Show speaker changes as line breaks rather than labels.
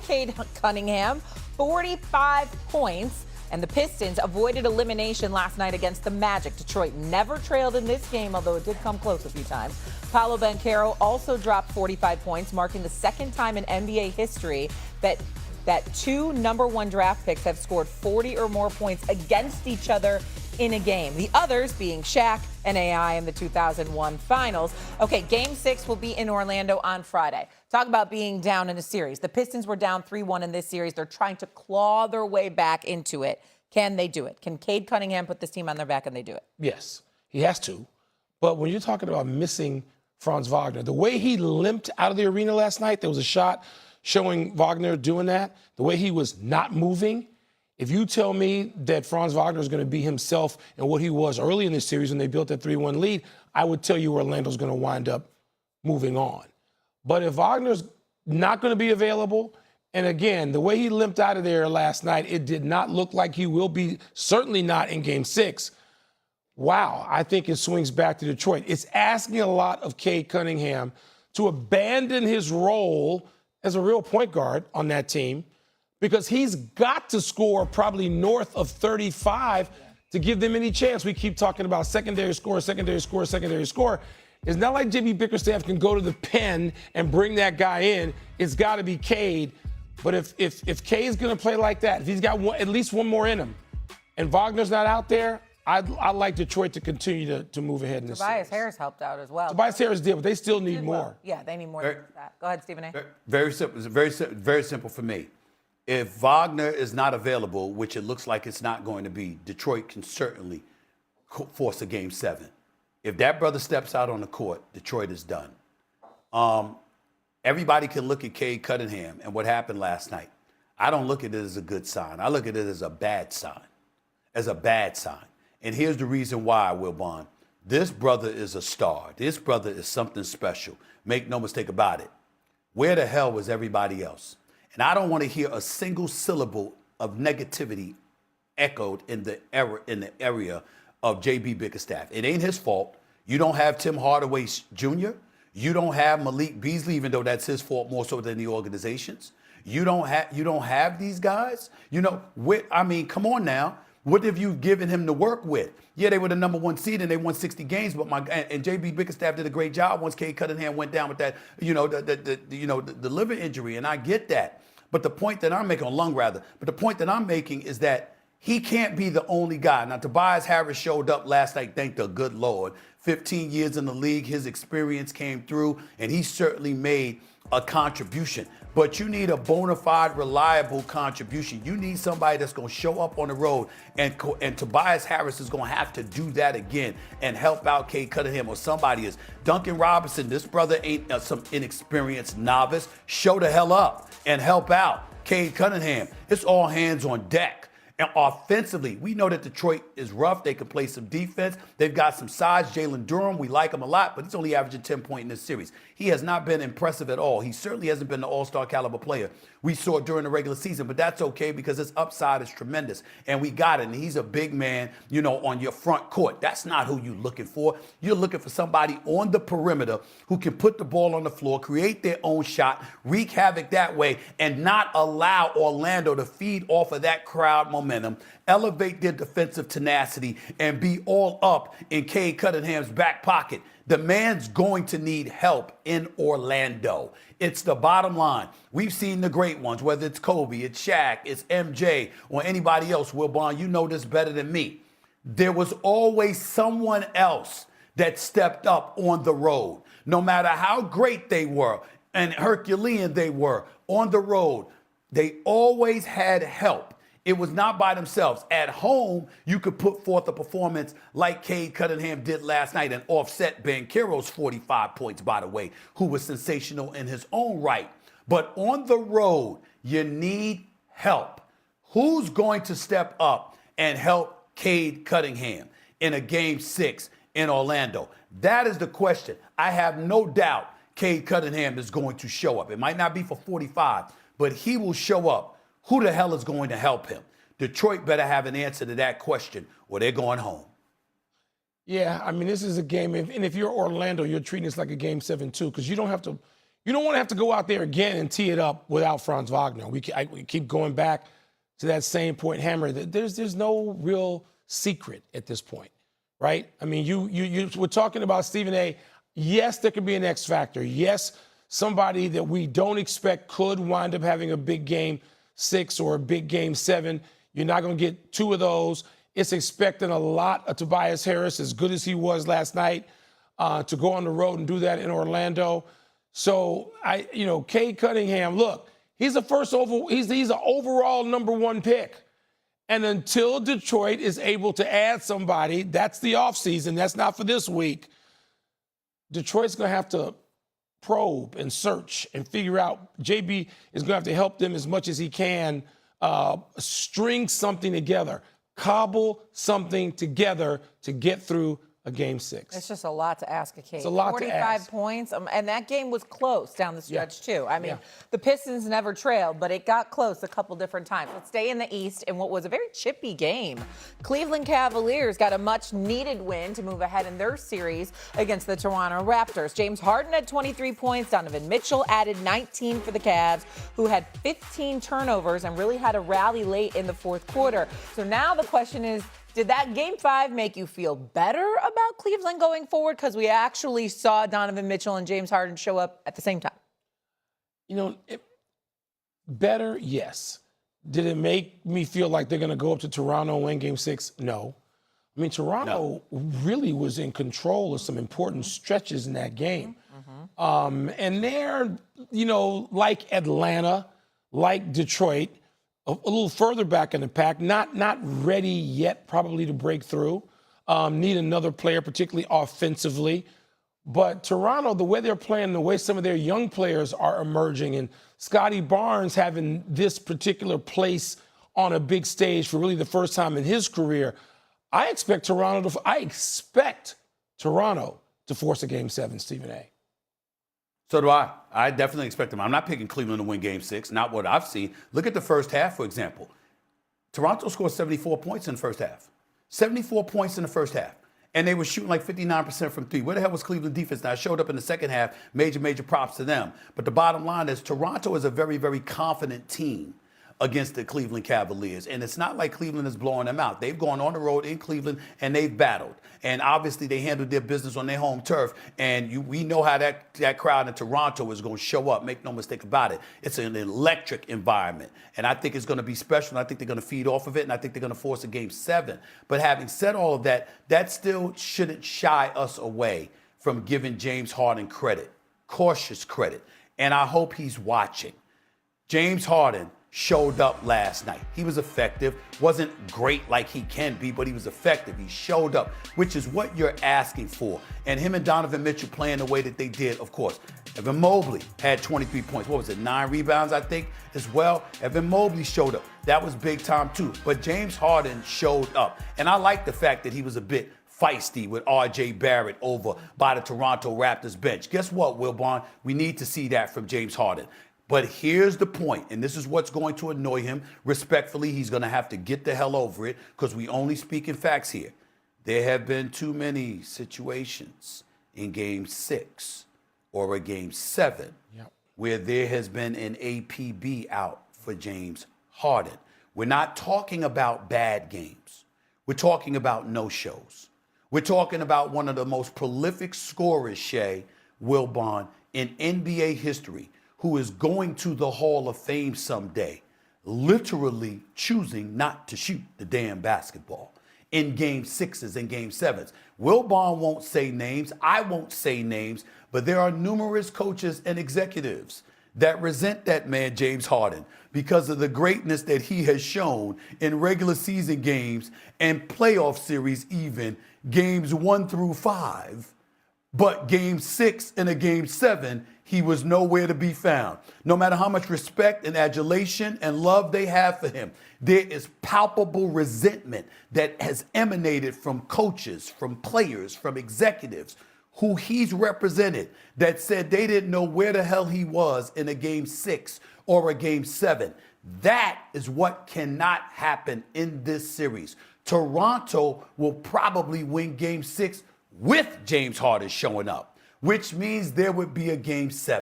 Cade Cunningham, 45 points. And the Pistons avoided elimination last night against the Magic. Detroit never trailed in this game, although it did come close a few times. Paolo Banchero also dropped 45 points, marking the second time in NBA history that two #1 draft picks have scored 40 or more points against each other in a game. The others being Shaq and AI in the 2001 finals. Okay, Game 6 will be in Orlando on Friday. Talk about being down in a series. The Pistons were down 3-1 in this series. They're trying to claw their way back into it. Can they do it? Can Cade Cunningham put this team on their back and they do it?
Yes, he has to. But when you're talking about missing Franz Wagner, the way he limped out of the arena last night, there was a shot showing Wagner doing that, the way he was not moving. If you tell me that Franz Wagner is going to be himself and what he was early in this series when they built that 3-1 lead, I would tell you Orlando's going to wind up moving on. But if Wagner's not going to be available, and again, the way he limped out of there last night, it did not look like he will be, certainly not in Game 6. Wow, I think it swings back to Detroit. It's asking a lot of Cade Cunningham to abandon his role as a real point guard on that team, because he's got to score probably north of 35 to give them any chance. We keep talking about secondary score, secondary score, secondary score. It's not like JB Bickerstaff can go to the pen and bring that guy in. It's got to be Cade. But if Cade's going to play like that, if he's got at least one more in him, and Wagner's not out there, I'd like Detroit to continue to move ahead in this
Tobias
series.
Harris helped out as well.
Tobias Harris did, but they still need more.
Well, yeah, they need more than that. Go ahead, Stephen A.
Very simple. Very simple for me. If Wagner is not available, which it looks like it's not going to be, Detroit can certainly force a Game 7. If that brother steps out on the court, Detroit is done. Everybody can look at Cade Cunningham and what happened last night. I don't look at it as a good sign. I look at it as a bad sign. And here's the reason why, Wilbon. This brother is a star. This brother is something special. Make no mistake about it. Where the hell was everybody else? And I don't want to hear a single syllable of negativity echoed in the area of JB Bickerstaff. It ain't his fault. You don't have Tim Hardaway Jr. You don't have Malik Beasley, even though that's his fault more so than the organization's. You don't have these guys. Come on now. What have you given him to work with? Yeah, they were the #1 seed and they won 60 games, but JB Bickerstaff did a great job once Cade Cunningham went down with that, the liver injury, and I get that. But the point that I'm making is that he can't be the only guy. Now, Tobias Harris showed up last night, thank the good Lord. 15 years in the league, his experience came through, and he certainly made a contribution. But you need a bona fide, reliable contribution. You need somebody that's going to show up on the road, and Tobias Harris is going to have to do that again and help out Cade Cunningham, or somebody is. Duncan Robinson, this brother ain't some inexperienced novice. Show the hell up and help out Cade Cunningham. It's all hands on deck. And offensively, we know that Detroit is rough. They can play some defense. They've got some size. Jalen Durham, we like him a lot, but he's only averaging 10 points in this series. He has not been impressive at all. He certainly hasn't been the all-star caliber player we saw during the regular season, but that's okay because his upside is tremendous. And we got it. And he's a big man, on your front court. That's not who you're looking for. You're looking for somebody on the perimeter who can put the ball on the floor, create their own shot, wreak havoc that way, and not allow Orlando to feed off of that crowd momentum, elevate their defensive tenacity, and be all up in Cade Cunningham's back pocket. The man's going to need help in Orlando. It's the bottom line. We've seen the great ones, whether it's Kobe, it's Shaq, it's MJ, or anybody else. Wilbon, you know this better than me. There was always someone else that stepped up on the road. No matter how great they were and Herculean they were on the road, they always had help. It was not by themselves. At home, you could put forth a performance like Cade Cunningham did last night and offset Banchero's 45 points, by the way, who was sensational in his own right. But on the road, you need help. Who's going to step up and help Cade Cunningham in a Game 6 in Orlando? That is the question. I have no doubt Cade Cunningham is going to show up. It might not be for 45, but he will show up. Who the hell is going to help him? Detroit better have an answer to that question or they're going home.
Yeah, I mean, this is a game, and if you're Orlando, you're treating this like a Game 7 too, because you don't have to You don't want to have to go out there again and tee it up without Franz Wagner. We keep going back to that same point, Hammer. There's no real secret at this point, right? I mean, we're talking about Stephen A. Yes, there could be an X factor. Yes, somebody that we don't expect could wind up having a big game 6 or a big game 7. You're not going to get 2 of those. It's expecting a lot of Tobias Harris, as good as he was last night, to go on the road and do that in Orlando. So Cade Cunningham, look, he's an overall #1 pick. And until Detroit is able to add somebody, that's the offseason, that's not for this week, Detroit's going to have to probe and search and figure out. JB is going to have to help them as much as he can string something together, cobble something together to get through a game 6.
It's just a lot to ask a Cade.
It's a lot to ask.
45 points, and that game was close down the stretch, too. I mean, the Pistons never trailed, but it got close a couple different times. Let's stay in the East in what was a very chippy game. Cleveland Cavaliers got a much-needed win to move ahead in their series against the Toronto Raptors. James Harden had 23 points. Donovan Mitchell added 19 for the Cavs, who had 15 turnovers and really had a rally late in the fourth quarter. So now the question is, did that Game 5 make you feel better about Cleveland going forward? Because we actually saw Donovan Mitchell and James Harden show up at the same time.
Better, yes. Did it make me feel like they're going to go up to Toronto and win Game 6? No. I mean, Toronto really was in control of some important stretches in that game. And they're, like Atlanta, like Detroit, a little further back in the pack, not ready yet probably to break through. Need another player, particularly offensively. But Toronto, the way they're playing, the way some of their young players are emerging, and Scotty Barnes having this particular place on a big stage for really the first time in his career, I expect Toronto to force a Game 7, Stephen A.
So do I. I definitely expect them. I'm not picking Cleveland to win Game 6, not what I've seen. Look at the first half, for example. Toronto scored 74 points in the first half. 74 points in the first half. And they were shooting like 59% from 3. Where the hell was Cleveland defense? Now, it showed up in the second half. Major props to them. But the bottom line is Toronto is a very, very confident team against the Cleveland Cavaliers. And it's not like Cleveland is blowing them out. They've gone on the road in Cleveland and they've battled. And obviously they handled their business on their home turf. And we know how that crowd in Toronto is going to show up. Make no mistake about it. It's an electric environment. And I think it's going to be special. And I think they're going to feed off of it. And I think they're going to force a Game 7. But having said all of that, that still shouldn't shy us away from giving James Harden credit, cautious credit. And I hope he's watching. James Harden showed up last night. He was effective. Wasn't great like he can be, but he was effective. He showed up, which is what you're asking for. And him and Donovan Mitchell playing the way that they did, of course. Evan Mobley had 23 points. What was it, 9 rebounds, I think, as well? Evan Mobley showed up. That was big time, too. But James Harden showed up. And I like the fact that he was a bit feisty with R.J. Barrett over by the Toronto Raptors bench. Guess what, Wilbon? We need to see that from James Harden. But here's the point, and this is what's going to annoy him. Respectfully, he's going to have to get the hell over it because we only speak in facts here. There have been too many situations in Game 6 or a Game 7 where there has been an APB out for James Harden. We're not talking about bad games. We're talking about no-shows. We're talking about one of the most prolific scorers, Shea Wilbon, in NBA history, who is going to the Hall of Fame someday, literally choosing not to shoot the damn basketball in Game 6s and Game 7s. Wilbon won't say names. I won't say names. But there are numerous coaches and executives that resent that man, James Harden, because of the greatness that he has shown in regular season games and playoff series, even Games 1 through 5. But Game 6 and a Game 7, he was nowhere to be found. No matter how much respect and adulation and love they have for him, there is palpable resentment that has emanated from coaches, from players, from executives who he's represented that said they didn't know where the hell he was in a Game 6 or a Game 7. That is what cannot happen in this series. Toronto will probably win Game 6 with James Harden showing up, which means there would be a Game 7.